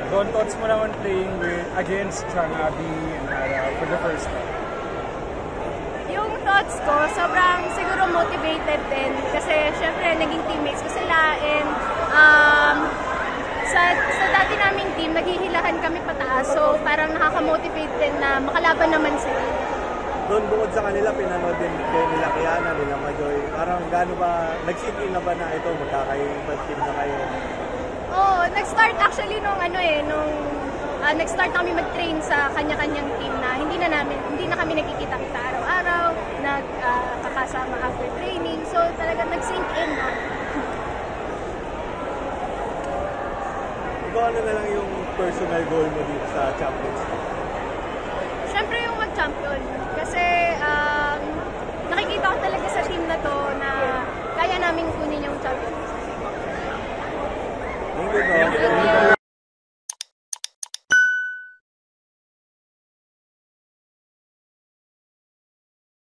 Don, thoughts mo naman playing against Chang Abi and Hara for the first time? Yung thoughts ko, sobrang siguro motivated din kasi syempre naging teammates ko sila and sa dati naming team, naghihilahan kami pataas so parang nakaka-motivate din na makalaban naman sila. Doon bukod sa kanila, pinanood din nila Kiana, nila Majoy. Parang gaano ba, nag-sit in na ba na ito, magkakaibang team na kayo? Oo, nag-start actually nung nag-start kami mag-train sa kanya-kanyang team na hindi na kami nagkikita-kita araw-araw, nagkakasama after training. So talagang nag-sink in na. Ikaw ano na lang yung personal goal mo dito sa Champions League? Siyempre yung mag-champion. Kasi nakikita ko talaga sa team